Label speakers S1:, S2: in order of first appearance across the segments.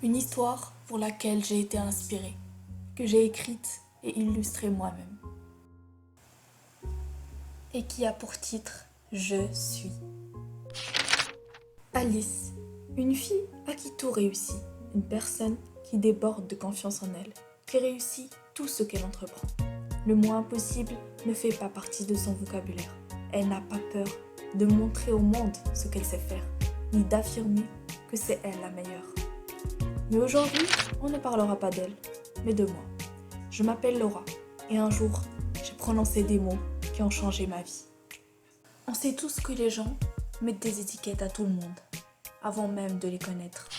S1: Une histoire pour laquelle j'ai été inspirée, que j'ai écrite et illustrée moi-même, et qui a pour titre Je suis. Alice, une fille à qui tout réussit, une personne qui déborde de confiance en elle, qui réussit tout ce qu'elle entreprend. Le mot impossible ne fait pas partie de son vocabulaire. Elle n'a pas peur de montrer au monde ce qu'elle sait faire, ni d'affirmer que c'est elle la meilleure. Mais aujourd'hui, on ne parlera pas d'elle, mais de moi. Je m'appelle Laura, et un jour, j'ai prononcé des mots qui ont changé ma vie. On sait tous que les gens mettent des étiquettes à tout le monde, avant même de les connaître.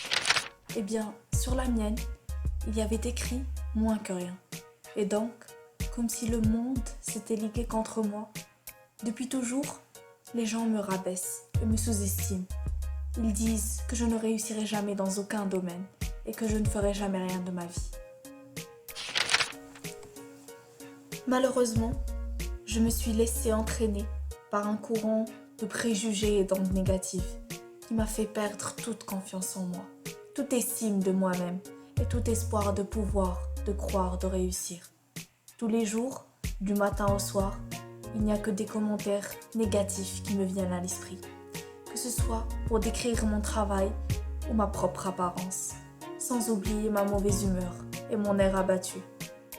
S1: Eh bien, sur la mienne, il y avait écrit moins que rien. Et donc, comme si le monde s'était ligué contre moi, depuis toujours, les gens me rabaissent et me sous-estiment. Ils disent que je ne réussirai jamais dans aucun domaine et que je ne ferai jamais rien de ma vie. Malheureusement, je me suis laissée entraîner par un courant de préjugés et d'ondes négatives qui m'a fait perdre toute confiance en moi, toute estime de moi-même et tout espoir de pouvoir, de croire, de réussir. Tous les jours, du matin au soir, il n'y a que des commentaires négatifs qui me viennent à l'esprit, que ce soit pour décrire mon travail ou ma propre apparence, sans oublier ma mauvaise humeur et mon air abattu,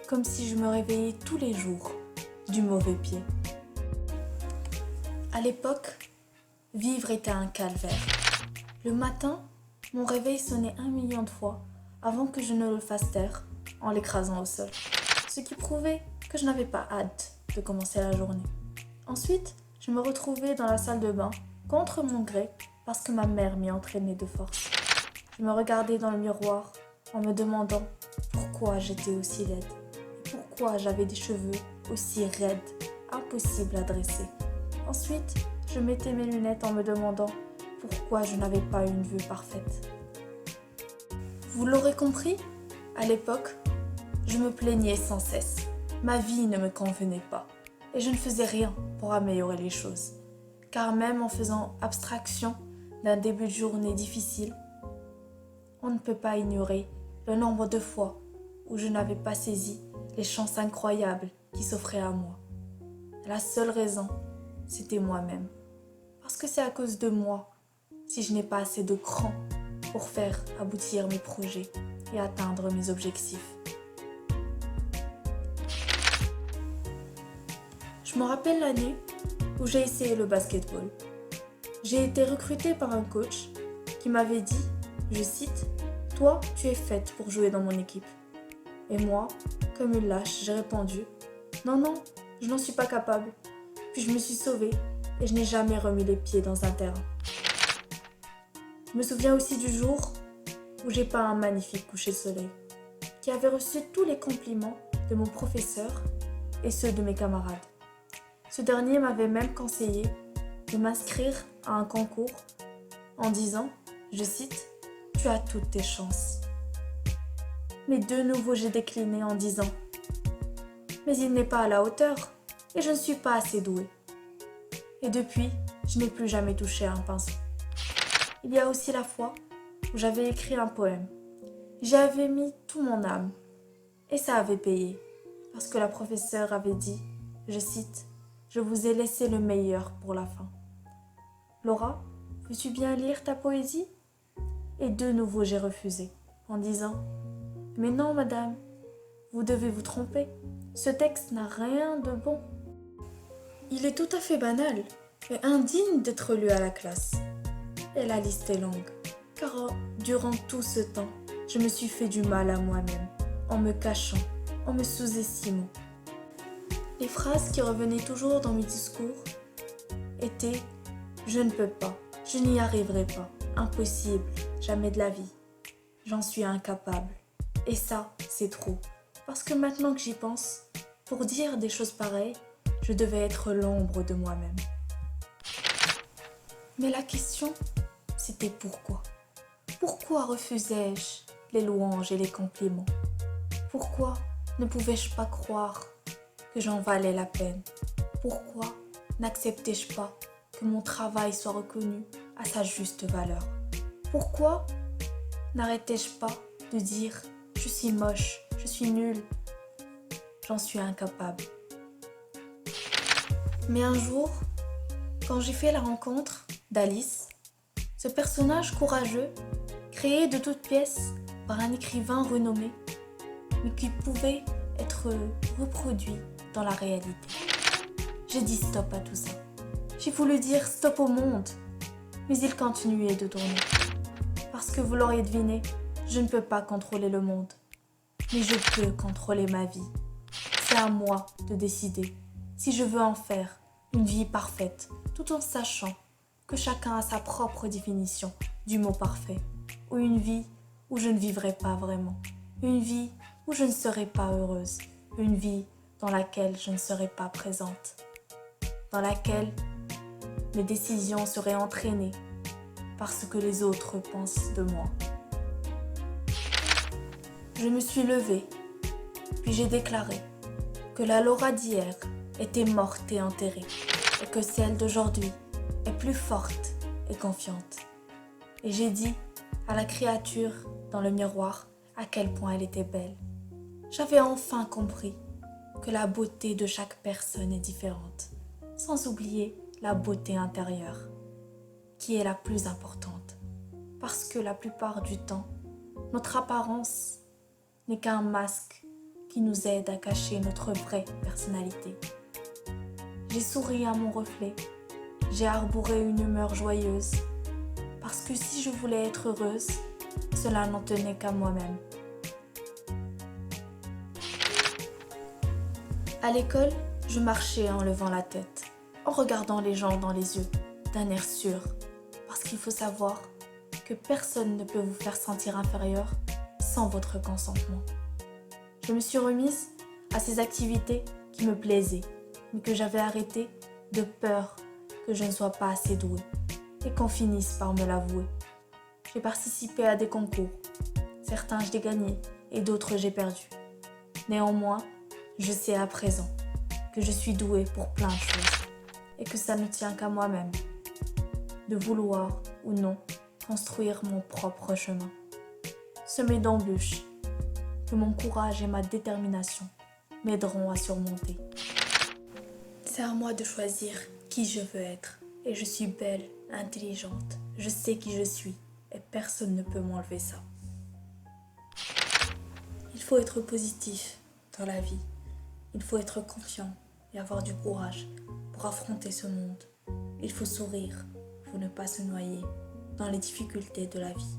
S1: comme si je me réveillais tous les jours du mauvais pied. À l'époque, vivre était un calvaire. Le matin, mon réveil sonnait 1 million de fois avant que je ne le fasse taire en l'écrasant au sol, ce qui prouvait que je n'avais pas hâte de commencer la journée. Ensuite, je me retrouvais dans la salle de bain contre mon gré parce que ma mère m'y entraînait de force. Je me regardais dans le miroir en me demandant pourquoi j'étais aussi laide et pourquoi j'avais des cheveux aussi raides, impossibles à dresser. Ensuite, je mettais mes lunettes en me demandant pourquoi je n'avais pas une vue parfaite. Vous l'aurez compris, à l'époque, je me plaignais sans cesse. Ma vie ne me convenait pas et je ne faisais rien pour améliorer les choses. Car même en faisant abstraction d'un début de journée difficile, on ne peut pas ignorer le nombre de fois où je n'avais pas saisi les chances incroyables qui s'offraient à moi. La seule raison, c'était moi-même. Parce que c'est à cause de moi si je n'ai pas assez de cran pour faire aboutir mes projets et atteindre mes objectifs. Je me rappelle l'année où j'ai essayé le basketball. J'ai été recrutée par un coach qui m'avait dit, je cite, « Toi, tu es faite pour jouer dans mon équipe. » Et moi, comme une lâche, j'ai répondu, « Non, non, je n'en suis pas capable. » Puis je me suis sauvée et je n'ai jamais remis les pieds dans un terrain. Je me souviens aussi du jour où j'ai peint un magnifique coucher de soleil, qui avait reçu tous les compliments de mon professeur et ceux de mes camarades. Ce dernier m'avait même conseillé de m'inscrire à un concours en disant, je cite, « Tu as toutes tes chances. » Mais de nouveau j'ai décliné en disant, « Mais il n'est pas à la hauteur et je ne suis pas assez douée. » Et depuis, je n'ai plus jamais touché à un pinceau. Il y a aussi la fois où j'avais écrit un poème. J'y avais mis tout mon âme et ça avait payé parce que la professeure avait dit, je cite, « Je vous ai laissé le meilleur pour la fin. » Laura, veux-tu bien lire ta poésie ? Et de nouveau j'ai refusé en disant, « Mais non madame, vous devez vous tromper. Ce texte n'a rien de bon. Il est tout à fait banal et indigne d'être lu à la classe. » Et la liste est longue, car durant tout ce temps, je me suis fait du mal à moi-même, en me cachant, en me sous-estimant. Les phrases qui revenaient toujours dans mes discours étaient « Je ne peux pas, je n'y arriverai pas, impossible, jamais de la vie, j'en suis incapable. » Et ça, c'est trop, parce que maintenant que j'y pense, pour dire des choses pareilles, je devais être l'ombre de moi-même. Mais la question, c'était pourquoi ? Pourquoi refusais-je les louanges et les compliments ? Pourquoi ne pouvais-je pas croire que j'en valais la peine ? Pourquoi n'acceptais-je pas que mon travail soit reconnu à sa juste valeur ? Pourquoi n'arrêtais-je pas de dire je suis moche, je suis nulle. J'en suis incapable. Mais un jour, quand j'ai fait la rencontre d'Alice, ce personnage courageux, créé de toutes pièces par un écrivain renommé, mais qui pouvait être reproduit dans la réalité. J'ai dit stop à tout ça. J'ai voulu dire stop au monde, mais il continuait de tourner. Parce que vous l'auriez deviné, je ne peux pas contrôler le monde, mais je peux contrôler ma vie. C'est à moi de décider si je veux en faire une vie parfaite, tout en sachant que chacun a sa propre définition du mot parfait, ou une vie où je ne vivrai pas vraiment, une vie où je ne serai pas heureuse, une vie dans laquelle je ne serai pas présente, dans laquelle mes décisions seraient entraînées par ce que les autres pensent de moi. Je me suis levée, puis j'ai déclaré que la Laura d'hier était morte et enterrée, et que celle d'aujourd'hui est plus forte et confiante. Et j'ai dit à la créature dans le miroir à quel point elle était belle. J'avais enfin compris que la beauté de chaque personne est différente, sans oublier la beauté intérieure, qui est la plus importante. Parce que la plupart du temps, notre apparence n'est qu'un masque qui nous aide à cacher notre vraie personnalité. J'ai souri à mon reflet, j'ai arboré une humeur joyeuse, parce que si je voulais être heureuse, cela n'en tenait qu'à moi-même. À l'école, je marchais en levant la tête, en regardant les gens dans les yeux, d'un air sûr, parce qu'il faut savoir que personne ne peut vous faire sentir inférieur sans votre consentement. Je me suis remise à ces activités qui me plaisaient, mais que j'avais arrêtées de peur que je ne sois pas assez douée et qu'on finisse par me l'avouer. J'ai participé à des concours. Certains j'ai gagné et d'autres j'ai perdu. Néanmoins, je sais à présent que je suis douée pour plein de choses et que ça ne tient qu'à moi-même de vouloir ou non construire mon propre chemin. Semé d'embûches que mon courage et ma détermination m'aideront à surmonter. C'est à moi de choisir qui je veux être. Et je suis belle, intelligente, je sais qui je suis et personne ne peut m'enlever ça. Il faut être positif dans la vie. Il faut être confiant et avoir du courage pour affronter ce monde. Il faut sourire pour ne pas se noyer dans les difficultés de la vie.